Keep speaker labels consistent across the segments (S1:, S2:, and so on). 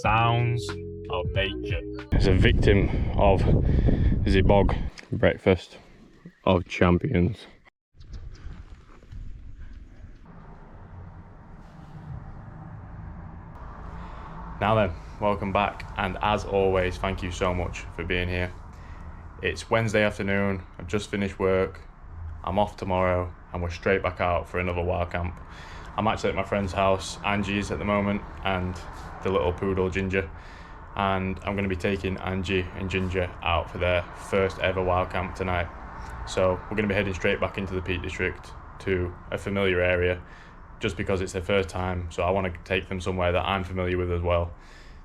S1: Sounds of nature. As a victim of the bog. Breakfast of champions. Now then, welcome back, and as always, thank you so much for being here. It's Wednesday afternoon, I've just finished work, I'm off tomorrow, and we're straight back out for another wild camp. I'm actually at my friend's house, Angie's at the moment, and the little poodle Ginger, and I'm going to be taking Angie and Ginger out for their first ever wild camp tonight. So we're going to be heading straight back into the Peak District to a familiar area, just because it's their first time, so I want to take them somewhere that I'm familiar with as well.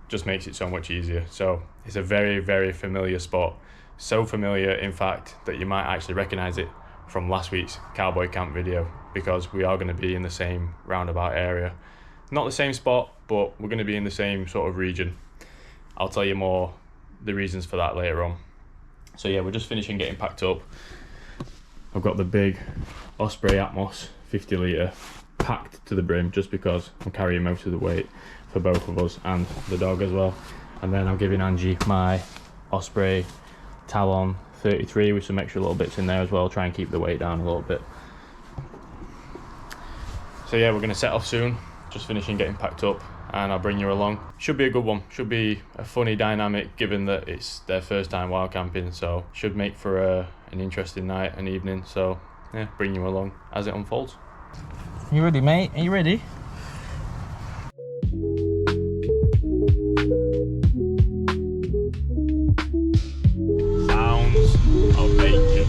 S1: Just makes it so much easier. So it's a very, very familiar spot. So familiar, in fact, that you might actually recognise it from last week's cowboy camp video, because we are going to be in the same roundabout area. Not the same spot, but we're going to be in the same sort of region. I'll tell you more the reasons for that later on. So yeah, we're just finishing getting packed up. I've got the big Osprey Atmos 50 litre packed to the brim, just because I'm carrying most of the weight for both of us and the dog as well. And then I'm giving Angie my Osprey Talon 33 with some extra little bits in there as well, try and keep the weight down a little bit. So yeah, we're going to set off soon, just finishing getting packed up, and I'll bring you along. Should be a good one, should be a funny dynamic given that it's their first time wild camping, so should make for an interesting night and evening. So yeah, bring you along as it unfolds.
S2: You ready, mate? Are you ready?
S1: Sounds of nature.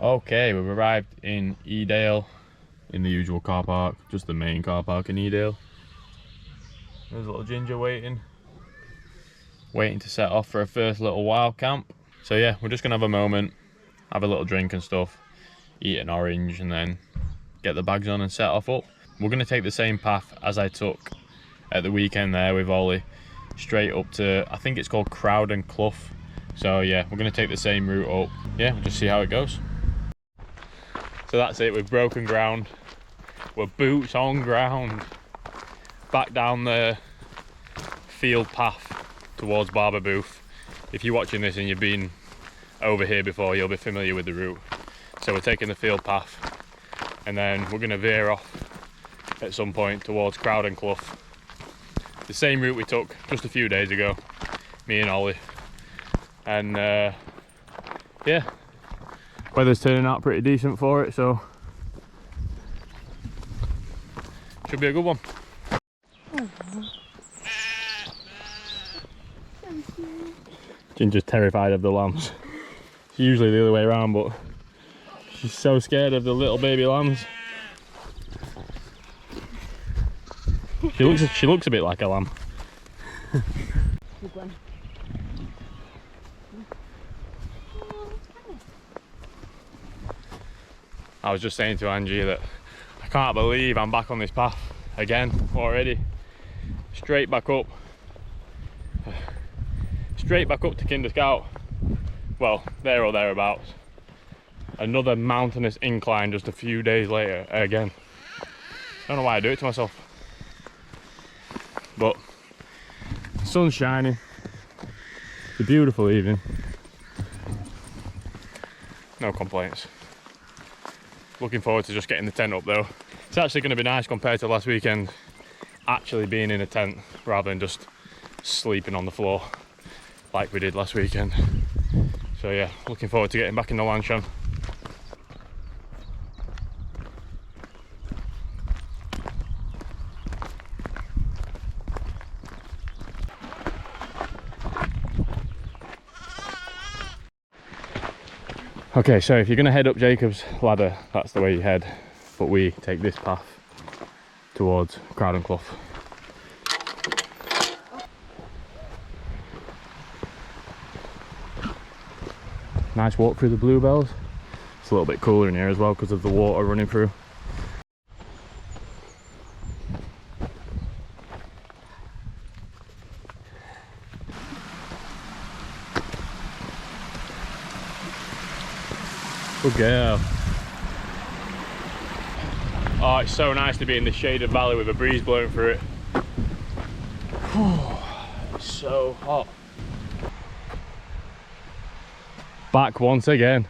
S1: Okay, we've arrived in Edale, in the usual car park, just the main car park in Edale. There's little Ginger waiting to set off for a first little wild camp. So yeah, we're just gonna have a moment, have a little drink and stuff, eat an orange, and then get the bags on and set off up. We're going to take the same path as I took at the weekend there with Ollie, straight up to, I think it's called Crowden Clough. So yeah, we're going to take the same route up. Yeah, we'll just see how it goes. So that's it, we've broken ground. We're boots on ground. Back down the field path towards Barber Booth. If you're watching this and you've been over here before, you'll be familiar with the route. So we're taking the field path, and then we're going to veer off at some point towards Crowden Clough. The same route we took just a few days ago, me and Ollie. And yeah, weather's turning out pretty decent for it, so should be a good one. Ginger's terrified of the lambs. It's usually the other way around, but she's so scared of the little baby lambs. She looks a bit like a lamb.
S3: Good one.
S1: I was just saying to Angie that I can't believe I'm back on this path again already. Straight back up to Kinder Scout. Well, there or thereabouts. Another mountainous incline just a few days later again. I don't know why I do it to myself. But the sun's shining. It's a beautiful evening. No complaints. Looking forward to just getting the tent up though. It's actually going to be nice compared to last weekend, actually being in a tent rather than just sleeping on the floor like we did last weekend. So yeah, looking forward to getting back in the Lanshan. Okay, so if you're going to head up Jacob's Ladder, that's the way you head, but we take this path towards Crowden Clough. Nice walk through the bluebells. It's a little bit cooler in here as well because of the water running through. Good girl. Oh, it's so nice to be in the shaded valley with a breeze blowing through it. It's so hot. Back once again.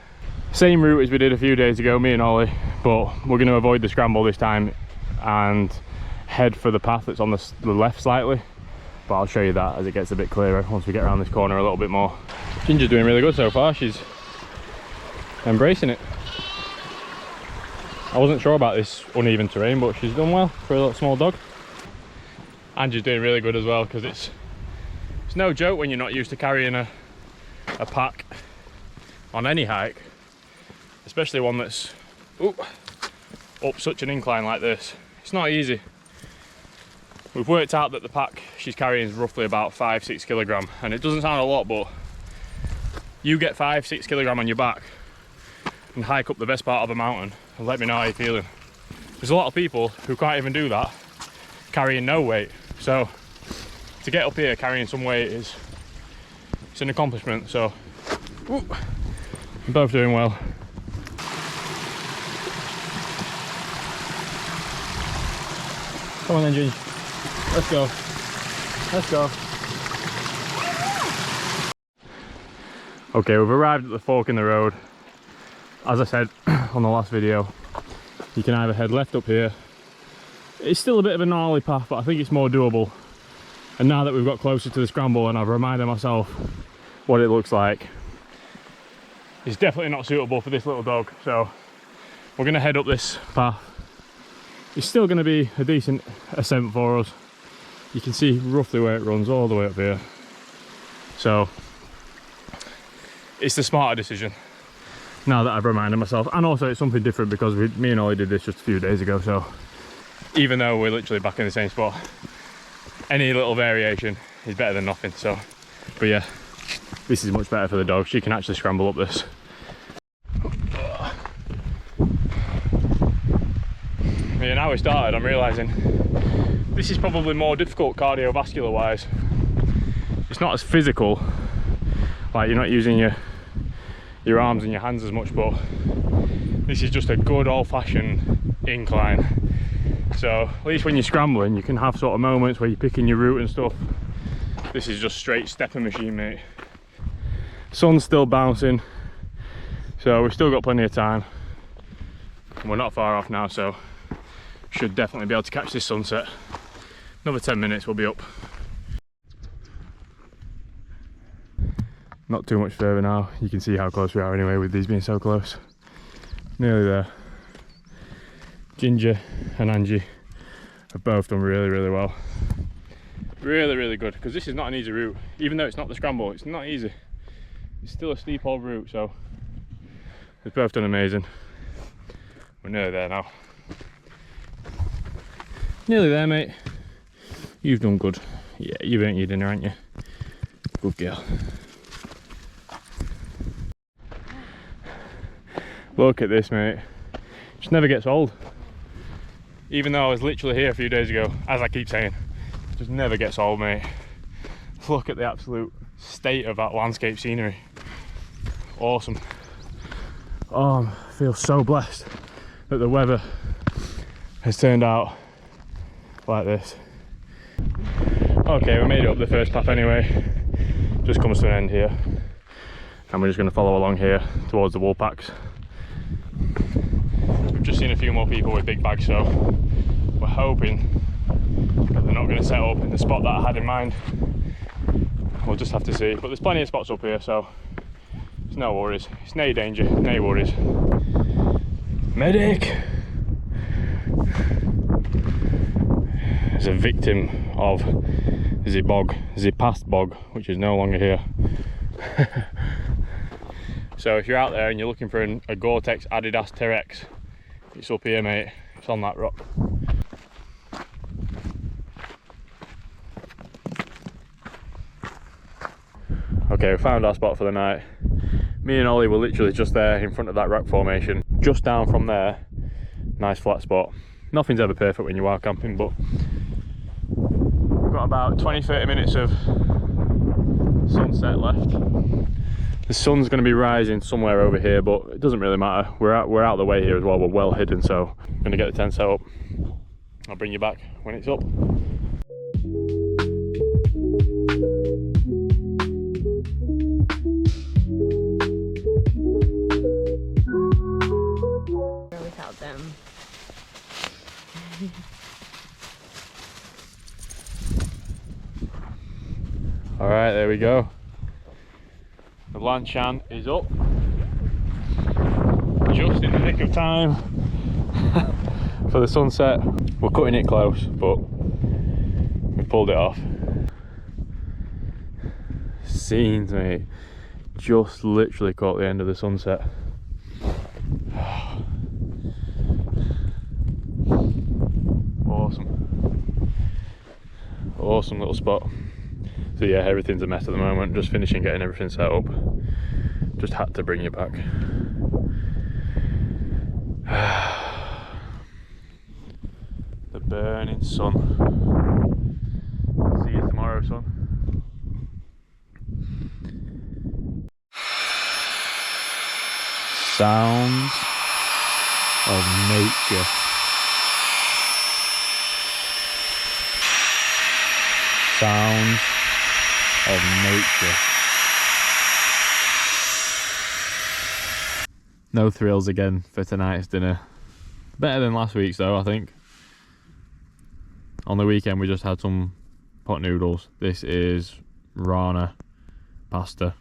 S1: Same route as we did a few days ago, me and Ollie, but we're going to avoid the scramble this time and head for the path that's on the left slightly. But I'll show you that as it gets a bit clearer once we get around this corner a little bit more. Ginger's doing really good so far. She's embracing it. I wasn't sure about this uneven terrain, but she's done well for a little small dog. Angie's doing really good as well, because it's no joke when you're not used to carrying a pack on any hike, especially one that's up such an incline like this. It's not easy. We've worked out that the pack she's carrying is roughly about 5-6 kilogram, and it doesn't sound a lot, but you get 5-6 kilogram on your back and hike up the best part of a mountain and let me know how you're feeling. There's a lot of people who can't even do that carrying no weight, so to get up here carrying some weight it's an accomplishment. So we're both doing well. Come on then, Ginge. Let's go. Let's go. Okay, we've arrived at the fork in the road. As I said on the last video, you can either head left up here. It's still a bit of a gnarly path, but I think it's more doable. And now that we've got closer to the scramble and I've reminded myself what it looks like, it's definitely not suitable for this little dog. So we're going to head up this path. It's still going to be a decent ascent for us. You can see roughly where it runs all the way up here. So it's the smarter decision now that I've reminded myself. And also it's something different because me and Ollie did this just a few days ago. So even though we're literally back in the same spot, any little variation is better than nothing. So, but yeah, this is much better for the dog. She can actually scramble up this. Yeah, now we started, I'm realising this is probably more difficult cardiovascular wise. It's not as physical, like you're not using your arms and your hands as much, but this is just a good old-fashioned incline. So at least when you're scrambling you can have sort of moments where you're picking your route and stuff. This is just straight stepping machine, mate. Sun's still bouncing, so we've still got plenty of time. And we're not far off now, so should definitely be able to catch this sunset. Another 10 minutes we'll be up. Not too much further now. You can see how close we are anyway with these being so close. Nearly there. Ginger and Angie have both done really, really well. Really, really good, because this is not an easy route. Even though it's not the scramble, it's not easy. It's still a steep old route, so they've both done amazing. We're nearly there now. Nearly there, mate. You've done good. Yeah, you've earned your dinner, haven't you? Good girl. Look at this, mate. Just never gets old. Even though I was literally here a few days ago, as I keep saying, it just never gets old, mate. Look at the absolute state of that landscape scenery. Awesome. Oh, I feel so blessed that the weather has turned out like this. Okay, we made it up the first path anyway. Just comes to an end here, and we're just going to follow along here towards the wool packs. We've just seen a few more people with big bags, so we're hoping that they're not going to set up in the spot that I had in mind. We'll just have to see, but there's plenty of spots up here, so it's no worries. It's no danger, no worries. Medic! Is a victim of the past bog, which is no longer here. So if you're out there and you're looking for a Gore-Tex Adidas T-Rex, it's up here, mate. It's on that rock. Okay, we found our spot for the night. Me and Ollie were literally just there in front of that rock formation. Just down from there, nice flat spot. Nothing's ever perfect when you are camping, but we've got about 20-30 minutes of sunset left. The sun's going to be rising somewhere over here, but it doesn't really matter. We're out of the way here as well. We're well hidden, so I'm going to get the tent set up. I'll bring you back when it's up. Alright, there we go. The Lanchan is up. Just in the nick of time for the sunset. We're cutting it close, but we pulled it off. Scenes, mate. Just literally caught the end of the sunset. Awesome little spot. So yeah, everything's a mess at the moment. Just finishing getting everything set up. Just had to bring you back. The burning sun. See you tomorrow, son. Sounds of nature. Sounds of nature. No thrills again for tonight's dinner. Better than last week's though, I think. On the weekend we just had some pot noodles. This is Rana pasta.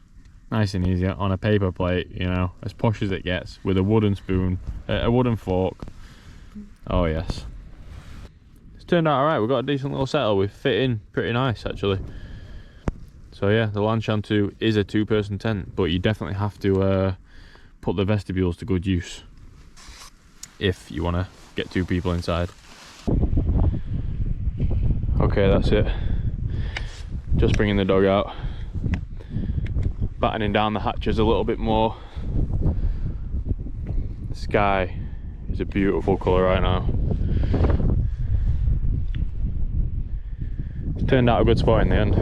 S1: Nice and easy on a paper plate, you know, as posh as it gets, with a wooden spoon, a wooden fork. Oh yes. It's turned out alright. We've got a decent little setup. We fit in pretty nice actually. So yeah, the Lanchan 2 is a 2-person tent, but you definitely have to put the vestibules to good use if you want to get 2 people inside. Okay, that's it. Just bringing the dog out, battening down the hatches a little bit more. The sky is a beautiful colour right now. It's turned out a good spot in the end.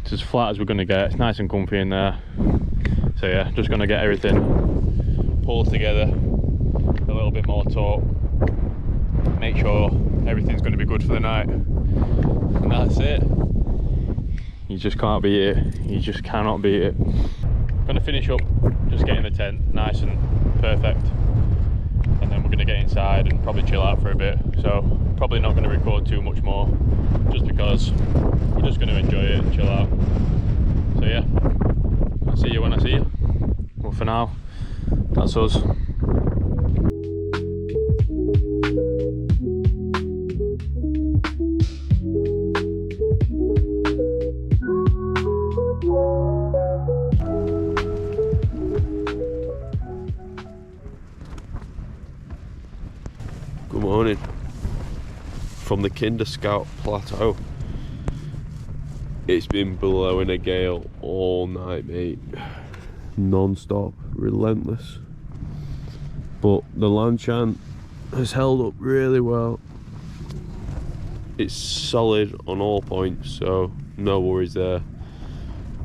S1: It's as flat as we're going to get. It's nice and comfy in there. So yeah, just going to get everything pulled together, a little bit more taut, make sure everything's going to be good for the night, and that's it. You just can't beat it. You just cannot beat it. I'm going to finish up just getting the tent nice and perfect, and then we're going to get inside and probably chill out for a bit. So probably not going to record too much more, just because we're just going to enjoy it and chill out. So yeah, I'll see you when I see you. Well, for now, that's us.
S3: Good morning from the Kinder Scout Plateau. It's been blowing a gale all night, mate. Non-stop, relentless. But the Lanchan has held up really well. It's solid on all points, so no worries there.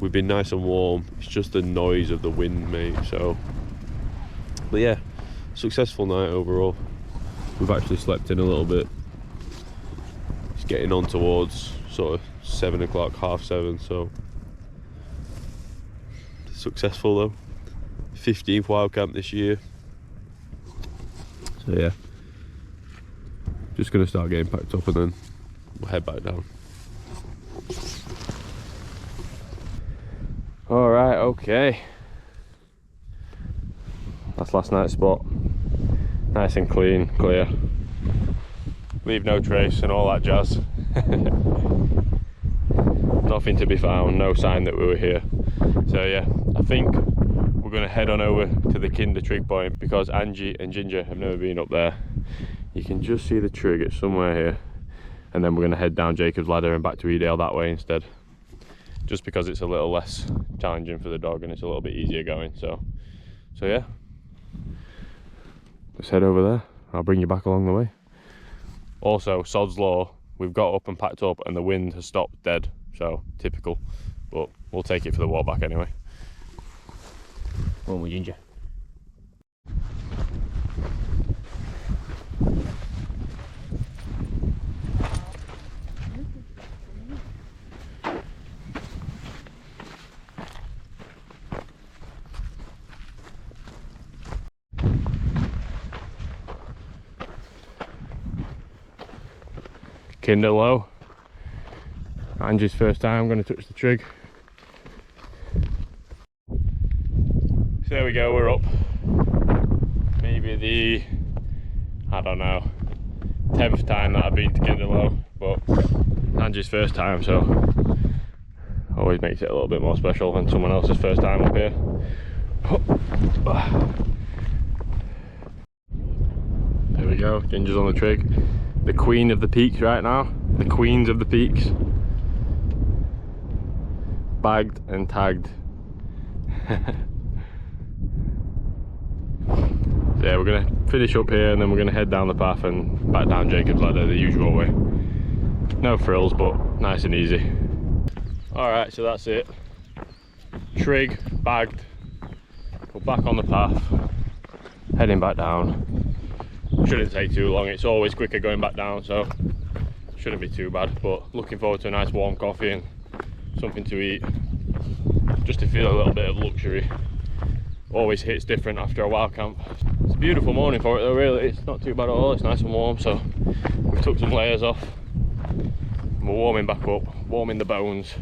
S3: We've been nice and warm. It's just the noise of the wind, mate. So, but yeah, successful night overall. We've actually slept in a little bit. It's getting on towards sort of 7 o'clock, half 7, so successful though. 15th wild camp this year. So yeah, just gonna start getting packed up and then we'll head back down.
S1: Alright, okay. That's last night's spot. Nice and clean, clear. Leave no trace and all that jazz. Nothing to be found, no sign that we were here. So yeah, I think we're going to head on over to the Kinder trig point, because Angie and Ginger have never been up there. You can just see the trig, it's somewhere here. And then we're going to head down Jacob's Ladder and back to Edale that way instead. Just because it's a little less challenging for the dog and it's a little bit easier going. So yeah, let's head over there. I'll bring you back along the way. Also, sod's law, we've got up and packed up and the wind has stopped dead. So typical, but we'll take it for the walk back anyway.
S2: Won't we, Ginger?
S1: Kinder low. Angie's first time I'm going to touch the trig. So there we go, we're up. Maybe the, I don't know, 10th time that I've been to Kinderlow, but Angie's first time, so always makes it a little bit more special than someone else's first time up here. There we go, Ginger's on the trig. The queen of the peaks right now, the queens of the peaks. Bagged and tagged. So yeah, we're gonna finish up here and then we're gonna head down the path and back down Jacob's Ladder the usual way. No frills, but nice and easy. Alright, so that's it. Trig, bagged. We're back on the path. Heading back down. Shouldn't take too long, it's always quicker going back down, so shouldn't be too bad. But looking forward to a nice warm coffee and something to eat. Just to feel a little bit of luxury. Always hits different after a wild camp. It's a beautiful morning for it though, really. It's not too bad at all, it's nice and warm, so we've took some layers off. We're warming back up, warming the bones.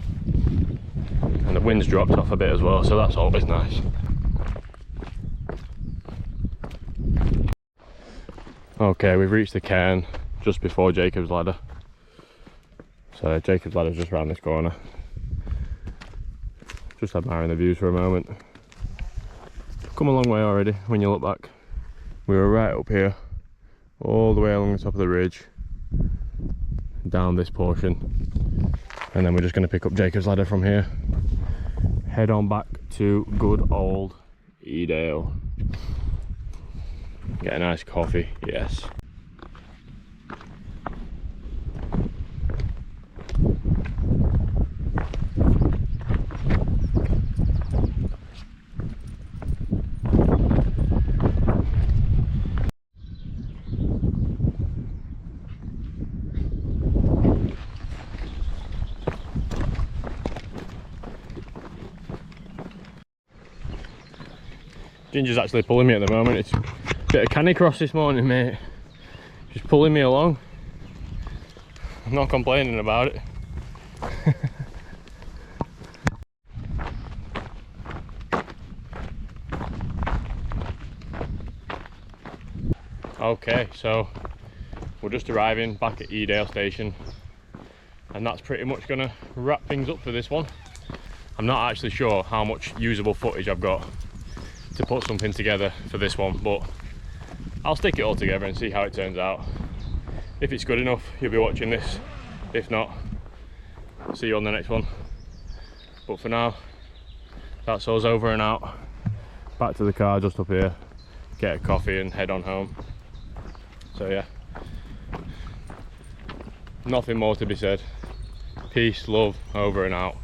S1: And the wind's dropped off a bit as well, so that's always nice. Okay, we've reached the cairn just before Jacob's Ladder. So Jacob's Ladder's just around this corner. Just admiring the views for a moment. Come a long way already when you look back. We were right up here, all the way along the top of the ridge, down this portion, and then we're just going to pick up Jacob's Ladder from here. Head on back to good old Edale. Get a nice coffee, yes. Ginger's actually pulling me at the moment. It's a bit of canicross this morning, mate. Just pulling me along. I'm not complaining about it. Okay, so we're just arriving back at Edale station, and that's pretty much gonna wrap things up for this one. I'm not actually sure how much usable footage I've got to put something together for this one, but I'll stick it all together and see how it turns out. If it's good enough, you'll be watching this. If not, see you on the next one. But for now, that's us over and out. Back to the car just up here, get a coffee and head on home. So yeah, nothing more to be said. Peace, love, over and out.